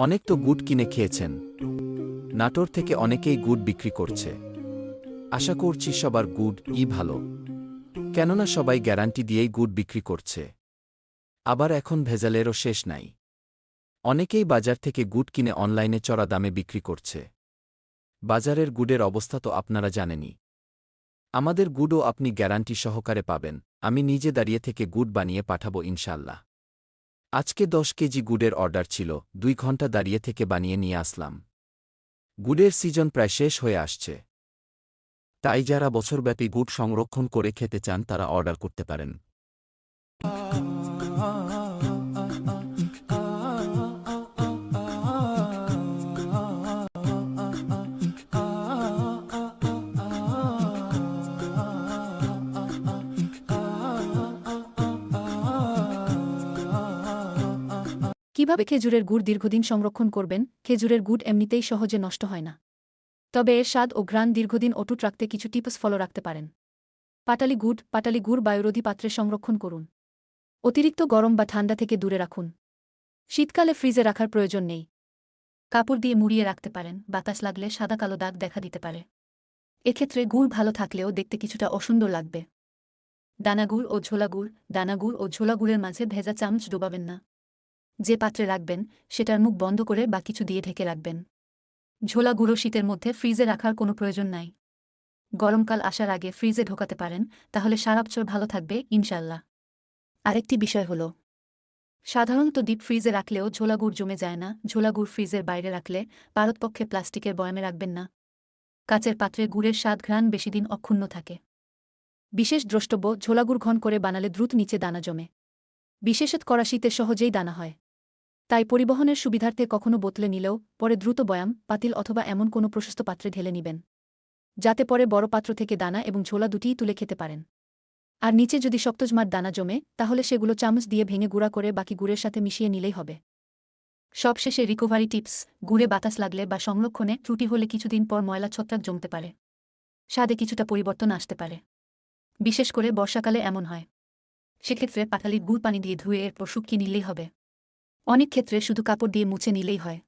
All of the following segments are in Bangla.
অনেক তো গুড় কিনে খেয়েছেন। নাটোর থেকে অনেকেই গুড় বিক্রি করছে। আশা করছি সবার গুড় ভালো, কেননা সবাই গ্যারান্টি দিয়েই গুড় বিক্রি করছে। আবার এখন ভেজালেরও শেষ নাই। অনেকেই বাজার থেকে গুড় কিনে অনলাইনে চড়া দামে বিক্রি করছে। বাজারের গুড়ের অবস্থা তো আপনারা জানেনই। আমাদের গুড়ও আপনি গ্যারান্টি সহকারে পাবেন। আমি নিজে দাঁড়িয়ে থেকে গুড় বানিয়ে পাঠাবো ইনশাল্লাহ। আজকে 10 কেজি গুড়ের অর্ডার ছিল, 2 ঘন্টা দাঁড়িয়ে থেকে বানিয়ে নিয়ে আসলাম। গুড়ের সিজন প্রায় শেষ হয়ে আসছে। তাই যারা বছরব্যাপী গুড় সংরক্ষণ করে খেতে চান তারা অর্ডার করতে পারেন। কিভাবে খেজুরের গুড় দীর্ঘদিন সংরক্ষণ করবেন? খেজুরের গুড় এমনিতেই সহজে নষ্ট হয় না, তবে এর স্বাদ ও ঘ্রাণ দীর্ঘদিন অটুট রাখতে কিছু টিপস ফলো রাখতে পারেন। পাটালি গুড় বায়ুরোধী পাত্রে সংরক্ষণ করুন। অতিরিক্ত গরম বা ঠান্ডা থেকে দূরে রাখুন। শীতকালে ফ্রিজে রাখার প্রয়োজন নেই। কাপড় দিয়ে মুড়িয়ে রাখতে পারেন, বাতাস লাগলে সাদা কালো দাগ দেখা দিতে পারে। এক্ষেত্রে গুড় ভালো থাকলেও দেখতে কিছুটা অসুন্দর লাগবে। দানাগুড় ও ঝোলা গুড়ের মাঝে ভেজা চামচ ডোবাবেন না। যে পাত্রে রাখবেন সেটার মুখ বন্ধ করে বা কিছু দিয়ে ঢেকে রাখবেন। ঝোলা গুঁড়ো শীতের মধ্যে ফ্রিজে রাখার কোনো প্রয়োজন নাই। গরমকাল আসার আগে ফ্রিজে ঢোকাতে পারেন, তাহলে সারা বছর ভালো থাকবে ইনশাল্লাহ। আরেকটি বিষয় হল, সাধারণত ডিপ ফ্রিজে রাখলেও ঝোলা গুড় জমে যায় না। ঝোলা গুড় ফ্রিজের বাইরে রাখলে পারতপক্ষে প্লাস্টিকের বয়ামে রাখবেন না। কাচের পাত্রে গুড়ের স্বাদ ঘ্রাণ বেশিদিন অক্ষুণ্ণ থাকে। বিশেষ দ্রষ্টব্য, ঝোলাগুড় ঘন করে বানালে দ্রুত নিচে দানা জমে। বিশেষত করা শীতে সহজেই দানা হয়। তাই পরিবহনের সুবিধার্থে কখনো বোতলে নিলেও পরে দ্রুত বয়াম, পাতিল অথবা এমন কোনো প্রশস্ত পাত্রে ঢেলে নিবেন, যাতে পরে বড় পাত্র থেকে দানা এবং ঝোলা দুটিই তুলে খেতে পারেন। আর নিচে যদি শক্তজমাট দানা জমে, তাহলে সেগুলো চামচ দিয়ে ভেঙে গুঁড়া করে বাকি গুড়ের সাথে মিশিয়ে নিলেই হবে। সবশেষে রিকভারি টিপস, গুড়ে বাতাস লাগলে বা সংরক্ষণে ত্রুটি হলে কিছুদিন পর ময়লা ছত্রাক জমতে পারে। স্বাদে কিছুটা পরিবর্তন আসতে পারে। বিশেষ করে বর্ষাকালে এমন হয়। সেক্ষেত্রে পাটালির গুড় পানি দিয়ে ধুয়ে এরপর শুকিয়ে নিলেই হবে। অনেক ক্ষেত্রে শুধু কাপড় দিয়ে মুছে নিলেই হয়।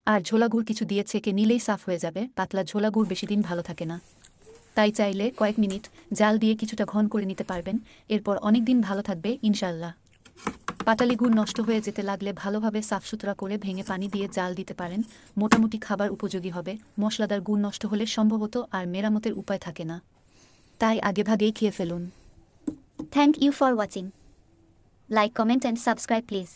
আর ঝোলা গুড় কিছু দিয়ে ছেঁকে নিলেই সাফ হয়ে যাবে। পাতলা ঝোলা গুড় বেশিদিন ভালো থাকে না। তাই চাইলে কয়েক মিনিট জাল দিয়ে কিছুটা ঘন করে নিতে পারবেন, এরপর অনেকদিন ভালো থাকবে ইনশাল্লাহ। পাটালি গুড় নষ্ট হয়ে যেতে লাগলে ভালোভাবে সাফসুতরা করে ভেঙে পানি দিয়ে জাল দিতে পারেন। মোটামুটি খাবার উপযোগী হবে। মশলাদার গুড় নষ্ট হলে সম্ভবত আর মেরামতের উপায় থাকে না, তাই আগেভাগেই খেয়ে ফেলুন। Thank you for watching. Like, comment and subscribe please.